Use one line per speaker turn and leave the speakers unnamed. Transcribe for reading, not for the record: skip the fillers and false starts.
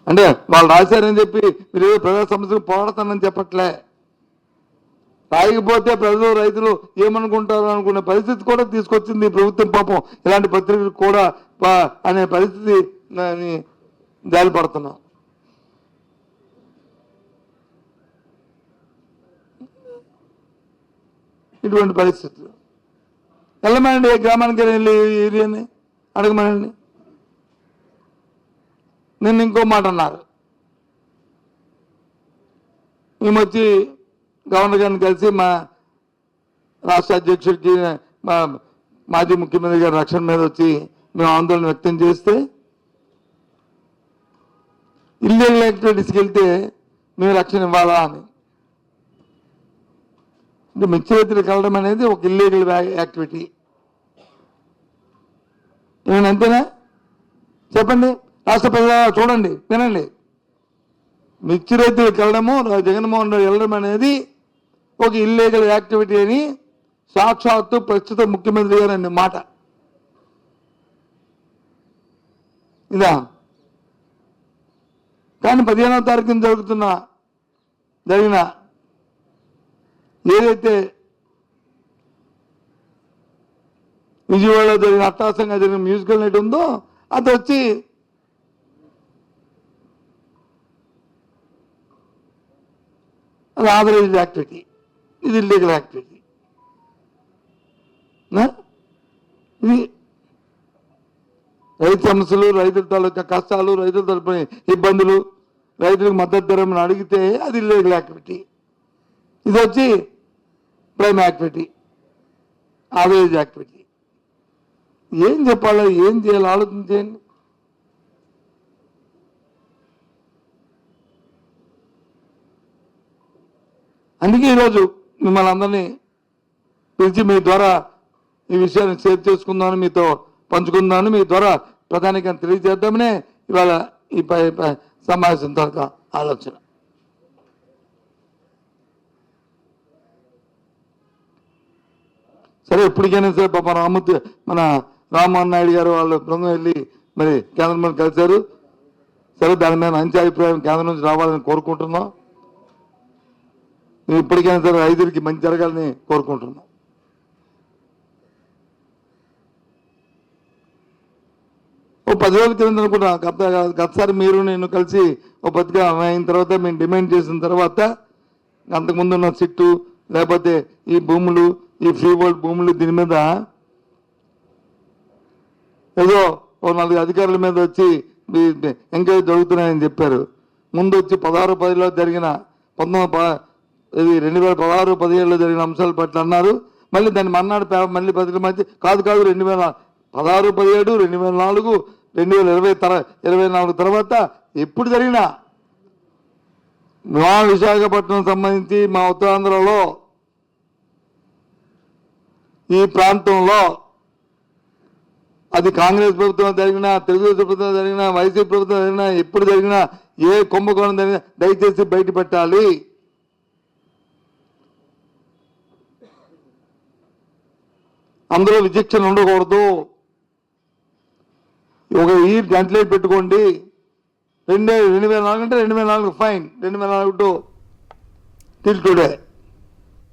అంటే వాళ్ళు రాశారని చెప్పి మీరు ఏదో ప్రజా సమస్యలు పోరాడతానని చెప్పట్లే. రాయకపోతే ప్రజలు రైతులు ఏమనుకుంటారు అనుకునే పరిస్థితి కూడా తీసుకొచ్చింది ప్రభుత్వం. పాపం ఇలాంటి పత్రికలు కూడా అనే పరిస్థితి జాలిపడుతున్నాం. ఇటువంటి పరిస్థితులు వెళ్ళమనండి, గ్రామానికి వెళ్ళి ఏరియాని అడగమనండి. నిన్న ఇంకో మాట అన్నారు, మేము వచ్చి గవర్నర్ గారిని కలిసి మా రాష్ట్ర అధ్యక్షుడికి మా మాజీ ముఖ్యమంత్రి గారి రక్షణ మీద వచ్చి మేము ఆందోళన వ్యక్తం చేస్తే ఇల్లీగల్ యాక్టివిటీస్కి వెళ్తే మేము రక్షణ ఇవ్వాలా అని. అంటే మిర్చిరైతులకు వెళ్ళడం అనేది ఒక ఇల్లీగల్ యాక్టివిటీ. ఏమైనా అంతేనా చెప్పండి? రాష్ట్ర ప్రజలు చూడండి, వినండి. మిర్చి రైతులకు వెళ్ళడము, జగన్మోహన్ రెడ్డి వెళ్ళడం అనేది ఒక ఇల్లీగల్ యాక్టివిటీ అని సాక్షాత్తు ప్రస్తుత ముఖ్యమంత్రి గారు అనే మాట ఇదా. కానీ 15వ తారీఖున జరిగిన ఏదైతే విజయవాడలో జరిగిన అట్టాసంగా జరిగిన మ్యూజికల్ నైట్ ఉందో అది వచ్చి అది ఆథరైజ్డ్ యాక్టివిటీ, ఇది ఇల్లీగల్ యాక్టివిటీ. ఇది రైతు సమస్యలు, రైతుల తాలూకా కష్టాలు, రైతుల తరపున ఇబ్బందులు, రైతులకు మద్దతు ధరని అడిగితే అది ఇల్లీగల్ యాక్టివిటీ. ఇది వచ్చి ప్రైమ్ యాక్టివిటీ, ఆథరైజ్డ్ యాక్టివిటీ. ఏం చెప్పాలి, ఏం చేయాలి ఆలోచించేయండి. అందుకే ఈరోజు మిమ్మల్ని అందరినీ పిలిచి మీ ద్వారా ఈ విషయాన్ని షేర్ చేసుకుందామని, మీతో పంచుకుందామని, మీ ద్వారా ప్రధానిగా తెలియజేద్దామనే ఇవాళ ఈ సమావేశం తర్వాత ఆలోచన. సరే, ఎప్పటికైనా సరే పాప మన రామ్మోహన్ నాయుడు గారు వాళ్ళు బృందం వెళ్ళి మరి కేంద్రం మీద కలిశారు. సరే, దాని మీద మంచి అభిప్రాయం కేంద్రం నుంచి రావాలని కోరుకుంటున్నాం. మేము ఇప్పటికైనా సరే రైతులకి మంచి జరగాలని కోరుకుంటున్నాం. ఓ 10 రోజుల కింద అనుకుంటా గతసారి మీరు నేను కలిసి ఓ పత్రిక అయిన తర్వాత మేము డిమాండ్ చేసిన తర్వాత అంతకుముందు ఉన్న సిట్టు లేకపోతే ఈ భూములు, ఈ ఫ్రీ వరల్డ్ భూములు, దీని మీద ఏదో ఓ 4 అధికారుల మీద వచ్చి ఎంక్వైరీ జరుగుతున్నాయని చెప్పారు. ముందు వచ్చి 16-10లో జరిగిన 2016-17లో జరిగిన అంశాల పట్ల అన్నారు. మళ్ళీ దాన్ని మన్నాడు మళ్ళీ పత్రిక మధ్య కాదు 2016-17, 2004, 2024 తర్వాత ఎప్పుడు జరిగినా మా విశాఖపట్నం సంబంధించి మా ఉత్తరాంధ్రలో ఈ ప్రాంతంలో అది కాంగ్రెస్ ప్రభుత్వం జరిగినా, తెలుగుదేశం ప్రభుత్వం జరిగినా, వైసీపీ ప్రభుత్వం జరిగినా, ఎప్పుడు జరిగినా, ఏ కుంభకోణం జరిగినా దయచేసి బయట పెట్టాలి. అందులో విచక్షణ ఉండకూడదు. ఒక ఇయర్ గంటలేట్ పెట్టుకోండి. 2004 అంటే 2004 ఫైన్, 2004 టిల్ టుడే.